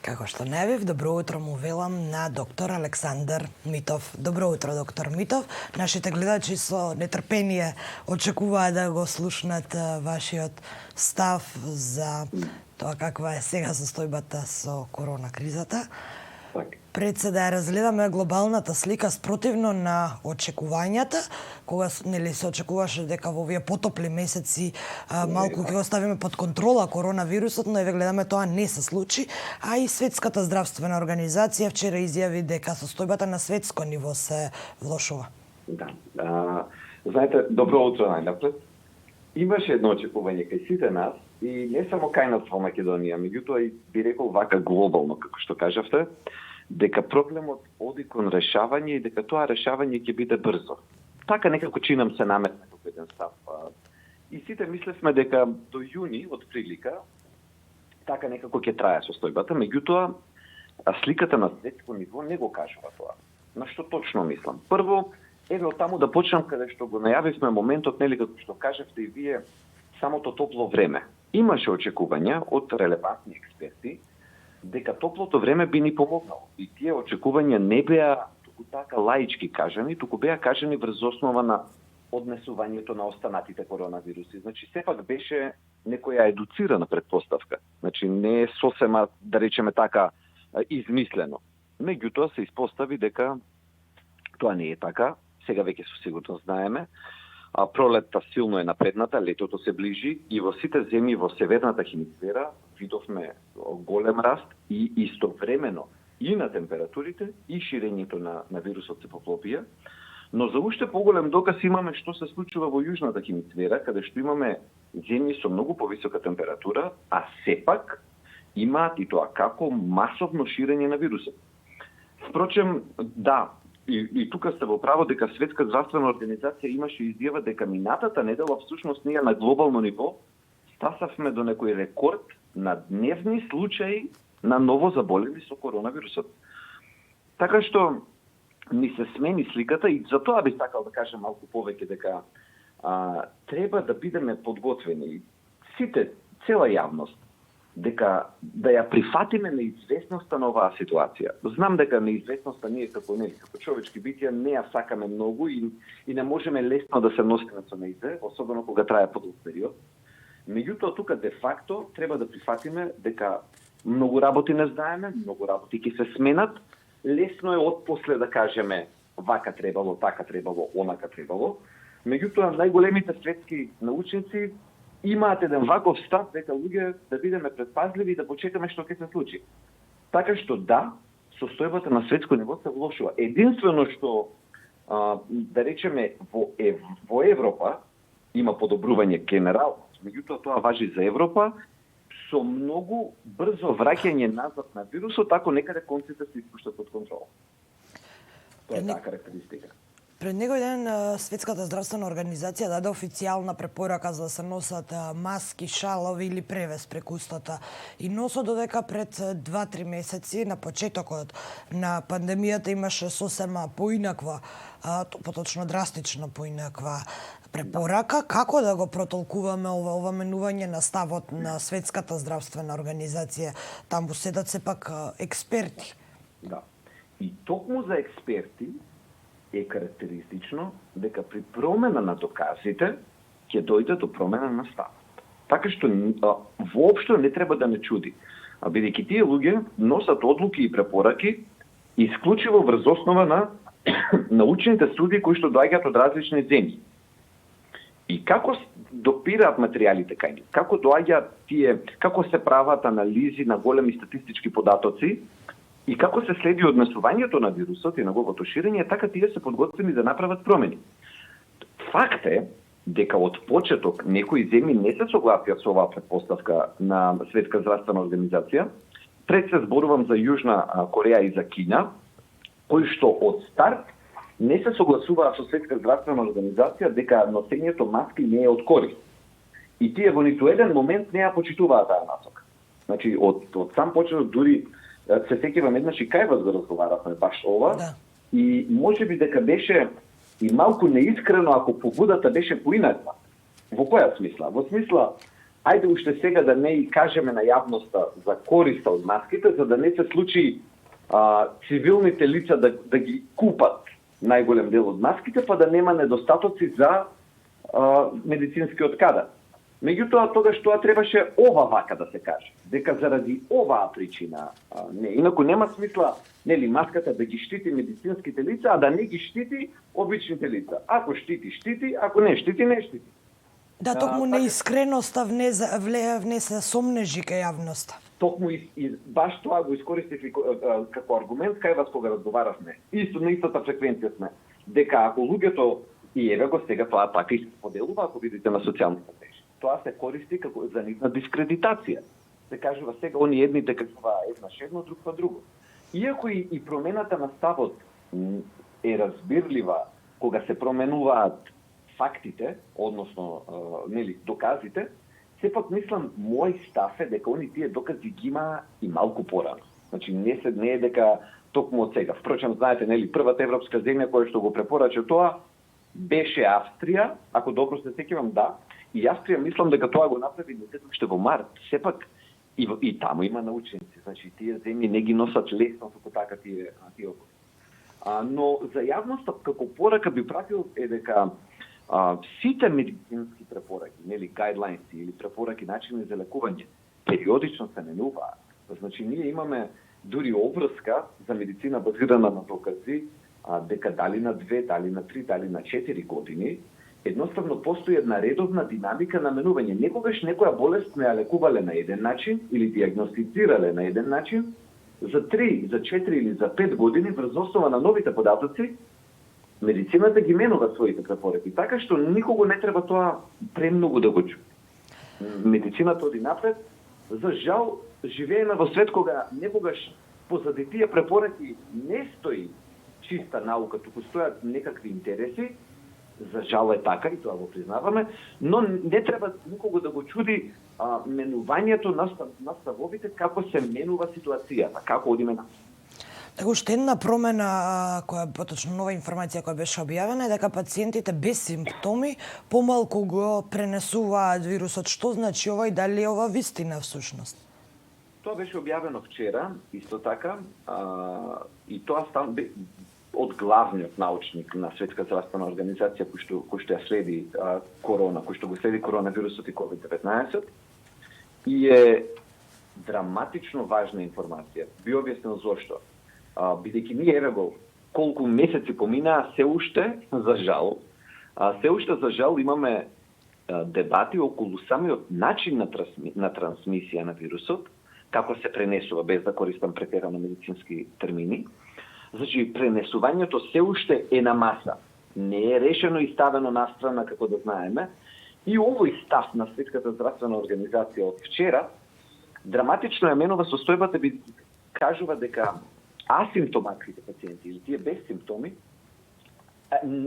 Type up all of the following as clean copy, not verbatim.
Како што најавив, добро утро му велам на доктор Александар Митов. Добро утро, доктор Митов. Нашите гледачи со нетрпение очекуваат да го слушнат вашиот став за тоа каква е сега состојбата со корона кризата. Пред се да ја разгледаме глобалната слика спротивно на очекувањата, кога нели се очекуваше дека во овие потопли месеци малку ќе го ставиме под контрола коронавирусот, но еве гледаме тоа не се случи, а и Светската здравствена организација вчера изјави дека состојбата на светско ниво се влошува. Да. Знаете, добро утро најнапред. Имаше едно очекување кај сите нас и не само кај нас во Македонија, меѓутоа и би рекол вака глобално, како што кажавте, дека проблемот оди кон решавање и дека тоа решавање ќе биде брзо. Така некако чинам се наметна како еден став. И сите мислевме дека до јуни, од прилика, така некако ќе трае состојбата, меѓутоа сликата на светско ниво не го кажува тоа. На што точно мислам? Прво, еве од таму да почнам каде што го најавивме моментот, нели како што кажавте и вие, самото топло време. Имаше очекувања од релевантни експерти дека топлото време би ни помогнало. И тие очекувања не беа туку така лаички кажани, туку беа кажани врз основа на однесувањето на останатите коронавируси. Значи, сепак беше некоја едуцирана предпоставка. Значи, не е сосема, да речеме така, измислено. Меѓутоа се испостави дека тоа не е така. Сега веќе со сигурност знаеме. Пролетта силно е напредната, летото се ближи и во сите земји во северната хемисфера видовме голем раст и истовремено и на температурите и ширењето на вирусот се поклопија. Но за уште поголем доказ имаме што се случува во јужната хемисфера, каде што имаме земји со многу повисока температура, а сепак имаат и тоа како масовно ширење на вирусот. Впрочем, да, и тука сте во право дека Светска здравствена организација имаше изјава дека минатата недела всушност ние на глобално ниво стасавме до некој рекорд на дневни случаи на ново заболели со коронавирусот. Така што ни се смени сликата и за тоа би сакал да кажам малку повеќе дека треба да бидеме подготвени сите, цела јавност, дека да ја прифатиме неизвестноста на оваа ситуација. Знам дека неизвестноста ние како човечки битија не ја сакаме многу и не можеме лесно да се носиме со нејзе, особено кога трае подолг период. Меѓутоа тука де факто треба да прифатиме дека многу работи не знаеме, многу работи ќе се сменат. Лесно е отпосле да кажеме вака требало, така требало, онака требало. Меѓутоа најголемите светски научници имаат еден ваков став дека луѓе да бидеме предпазливи и да почекаме што ќе се случи. Така што да, состојбата на светско ниво се влошува. Единствено што да речеме во Европа има подобрување генерално, меѓутоа тоа важи за Европа со многу брзо враќање назад на вирусот, ако некаде конците се испуштат од контрола. Тоа е таа карактеристика. Пред некој ден Светската здравствена организација даде официјална препорака за да се носат маски, шалови или превес преку устата. И носот додека пред 2-3 месеци на почетокот на пандемијата имаше сосема поинаква, поточно драстично поинаква препорака. Како да го протолкуваме ова менување на ставот на Светската здравствена организација? Таму седат сепак експерти. Да. И токму за експерти е карактеристично дека при промена на доказите ќе дојде до промена на ставот. Така што воопшто не треба да не чуди. Бидејќи тие луѓе носат одлуки и препораки исклучиво врз основа на научните студии кои што доаѓаат од различни земји. И како допираат материјалите кај нив, како доаѓаат тие, како се прават анализи на големи статистички податоци, и како се следи однесувањето на вирусот и неговото ширење, така тие се подготвени да направат промени. Факт е дека од почеток некои земји не се согласија со оваа предпоставка на Светска здравствена организација. Пред се зборувам за Јужна Кореја и за Кина, кои што од старт не се согласуваа со Светска здравствена организација дека носењето маски не е од корист. И тие во ниту еден момент не ја почитуваат таа насока. Значи од сам почеток дури се сеќавам еднаш и кај вас го разговаравме баш ова, да. И можеби дека беше и малку неискрено ако побудата беше поинаква. Во која смисла? Во смисла, ајде уште сега да не и кажеме на јавноста за користа од маските, за да не се случи цивилните лица да ги купат најголем дел од маските, па да нема недостатоци за медицинскиот кадар. Меѓутоа, тогаш тоа требаше ова вака да се каже, дека заради оваа причина, не, инаку нема смисла, нели, маската да ги штити медицинските лица, а да не ги штити обичните лица. Ако штити, штити, ако не штити, не штити. Да, токму неискреноста внесе сомнежи кај јавноста. Токму и баш тоа го искористив како аргумент кај вас кога разговаравме. Исто на истата фреквенција сме. Дека ако луѓето, и еве го сега тоа така и се поделува, ако видите на социјалните мрежи, тоа се користи како за нивна дискредитација. Се кажува сега они едните кажуваат еднаш едно, друг па друго. Иако и промената на ставот е разбирлива кога се променуваат фактите, односно нели доказите, сепак мислам мој став е дека они тие докази ги има и малку порано. Значи не е дека токму од сега. Впрочем, знаете, нели, првата европска земја која што го препорача тоа беше Австрија, ако добро се сеќавам, да. И Австрија мислам дека тоа го направи уште во март. Сепак и таму има наученици. Значи тие земји не ги носат лесно како така тие околу. Но за јавноста како порака би пратил е дека сите медицински препораки, нели, guidelines или препораки начини за лекување, периодично се менуваат. Значи, ние имаме дури обврска за медицина базирана на докази, дека дали на 2, дали на 3, дали на 4 години, едноставно постои една редовна динамика на менување. Некогаш некоја болест не ја лекувале на еден начин или диагностицирале на еден начин, за 3, за 4 или за 5 години врз основа на новите податоци, медицината ги менува своите препораки, така што никого не треба тоа премногу да го чуе. Медицината оди напред. За жал, живееме во свет кога некогаш позади тие препораки не стои чиста наука, туку стојат некакви интереси. За жал е така и тоа го признаваме, но не треба никого да го чуди менувањето на ставовите, како се менува ситуацијата, како одиме на. Уште една промена, поточно нова информација која беше објавена, е дека пациентите без симптоми помалку го пренесуваат вирусот. Што значи ова и дали е ова вистина всушност? Тоа беше објавено вчера, исто така, и тоа стан од главниот научник на Светска здравствена организација кој што ја следи кој што го следи коронавирусот и COVID-19, и е драматично важна информација. Би објаснил зошто. Бидејќи ние еве го колку месеци поминаа, се уште за жал имаме дебати околу самиот начин на трансмисија на вирусот, како се пренесува, без да користам претерано медицински термини. Значи, пренесувањето се уште е на маса. Не е решено и ставено настрана, како да знаеме. И овој став на Светската здравствена организација од вчера драматично ја менува состојбата, би кажува дека асимптоматските пациенти или тие без симптоми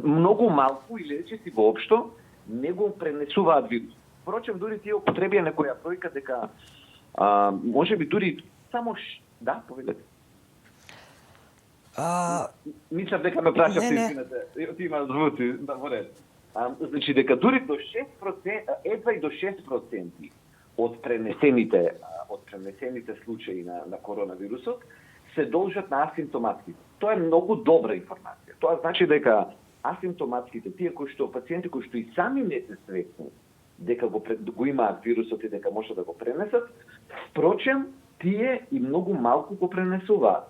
многу малку или речиси воопшто не го пренесуваат вирус. Впрочем, дури тие употребија некоја бројка дека може би дури само да, повелете. Мислам дека ме прашавте истината. Ти има звуци, да, во ред. Значи дека дури до 6%, едва и до 6% од пренесените случаи на коронавирусот се должат на асимптоматските. Тоа е многу добра информација. Тоа значи дека асимптоматските, тие пациенти кои што и сами не се свесни дека го имаат вирусот и дека може да го пренесат, впрочем, тие и многу малку го пренесуваат.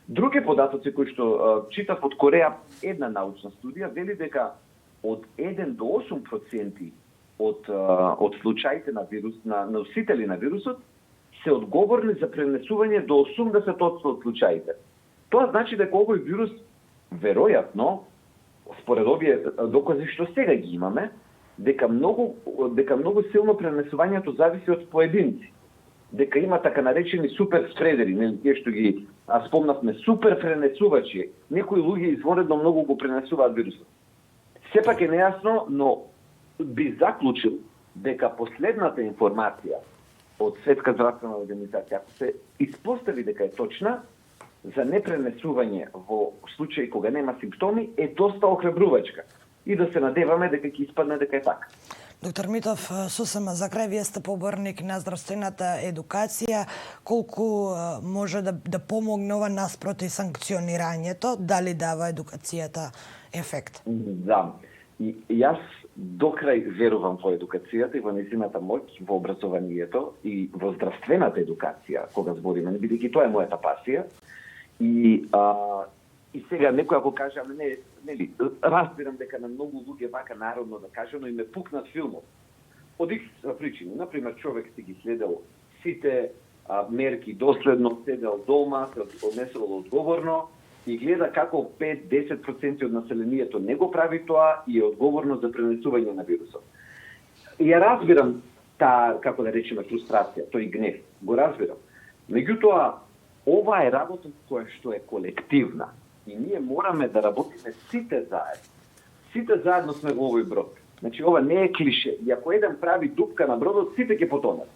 Други податоци кои што читав од Кореја, една научна студија вели дека од 1 до 8% од случаите на вирус, на носители на вирусот, се одговорни за пренесување до 80% од случаите. Тоа значи дека овој вирус, веројатно, според овие докази што сега ги имаме, дека многу силно пренесувањето зависи од поединци. Дека има така наречени супер спредери, нели, тие што ги спомнавме, супер пренесувачи. Некои луѓе изворедно многу го пренесуваат вирусот. Сепак е нејасно, но би заклучил дека последната информација од Светска здравствена организација, ако се испостави дека е точна, за непренесување во случаи кога нема симптоми, е доста охрабрувачка. И да се надеваме дека ќе испадне дека е така. Доктор Митов, сосема за крај, вие сте поборник на здравствената едукација. Колку може да помогне ова наспроти санкционирањето? Дали дава едукацијата ефект? Да. И јас до крај верувам во едукацијата и во нејзината моќ, во образованието и во здравствената едукација, кога збориме, бидејќи тоа е мојата пасија. И сега некој ако каже, нели, разбирам дека на многу луѓе вака народно да кажано и ме пукнат филмов. Од икс причини. Например, човек си ги следел сите мерки доследно, седел дома, се однесувал одговорно и гледа како 5-10% од населението не го прави тоа и е одговорно за пренесување на вирусот. И ја разбирам таа, како да речеме, фрустрација, тој гнев. Го разбирам. Меѓутоа, ова е работа која што е колективна. И ние мораме да работиме сите заедно. Сите заедно сме во овој брод. Значи, ова не е клише. И ако еден прави дупка на бродот, сите ќе потонат.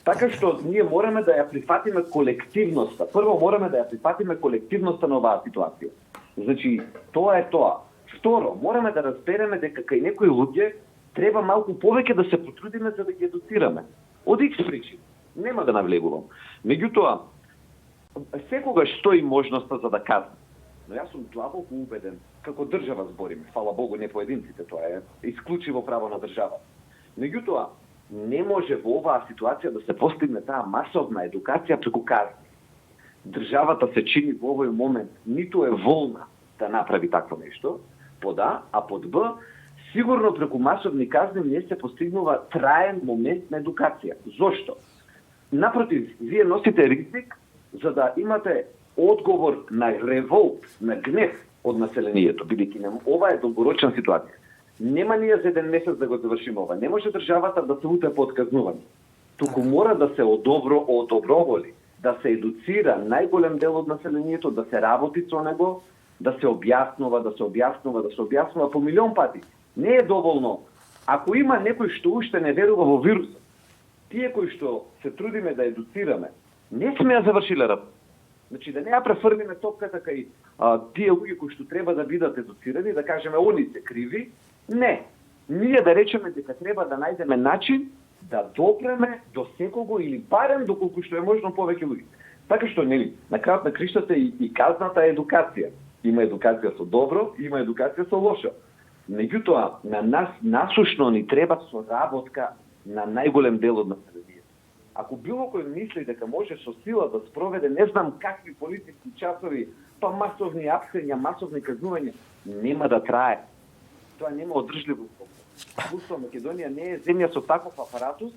Така што ние мораме да ја прифатиме колективноста. Прво мораме да ја прифатиме колективноста на оваа ситуација. Значи, тоа е тоа. Второ, мораме да разбереме дека кај некои луѓе треба малку повеќе да се потрудиме за да ги едуцираме. Од икс причини. Нема да навлегувам. Меѓутоа, секогаш стои можноста за да казне. Но јас сум длабоко убеден, како држава збориме, фала Богу, не поединците, тоа е исклучиво право на држава. Меѓутоа, не може во оваа ситуација да се постигне таа масовна едукација преку казни. Државата се чини во овој момент ниту е волна да направи такво нешто, под А, а под Б, сигурно преку масовни казни не се постигнува траен момент на едукација. Зошто? Напротив, вие носите ризик за да имате одговор на револт, на гнев од населението, бидејќи ова е долгорочна ситуација. Нема ние за еден месец да го завршиме ова. Не може државата да се утре по отказнување. Туку мора да се одоброволи, да се едуцира најголем дел од населението, да се работи со него, да се објаснува по милион пати. Не е доволно. Ако има некој што уште не верува во вирусот, тие кои што се трудиме да едуцираме, не сме ја завршиле работа. Значи, да не ја префрлиме топката кај тие луѓе кои што треба да бидат едуцирани, да кажеме, они се криви. Не. Ние да речеме дека треба да најдеме начин да допреме до секого или барем доколку што е можно повеќе луѓе. Така што, нели, на крајот на криштата и казната е едукација. Има едукација со добро, има едукација со лошо. Меѓутоа, на нас насушно ни треба соработка на најголем дел од населението. Ако било кој мисли дека може со сила да спроведе не знам какви политички часови, па масовни апсења, масовни казнувања, нема да трае. Тоа нема одржливост. Пусто Македонија не е земја со таков апаратус,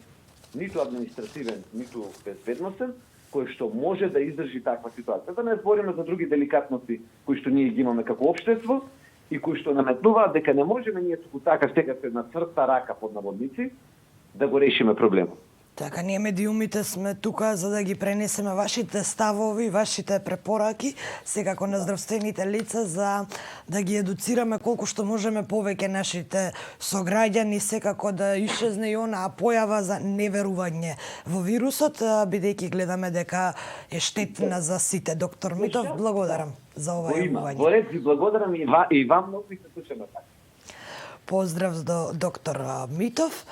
ниту административен, ниту безбедносен, кој што може да издржи таква ситуација. Да не збориме за други деликатности кои што ние ги имаме како општество и кои што наметнуваат дека не можеме ние туку така сега се на црта рака под наводници да го решиме проблемот. Така, ние медиумите сме тука за да ги пренесеме вашите ставови, вашите препораки, секако на здравствените лица, за да ги едуцираме колку што можеме повеќе нашите сограѓани, секако да исчезне и онаа појава за неверување во вирусот, бидејќи гледаме дека е штетна за сите. Доктор Митов, благодарам за ова јавување. Во ред ви благодарам и вам многу и се слушаме така. Поздрав до доктор Митов.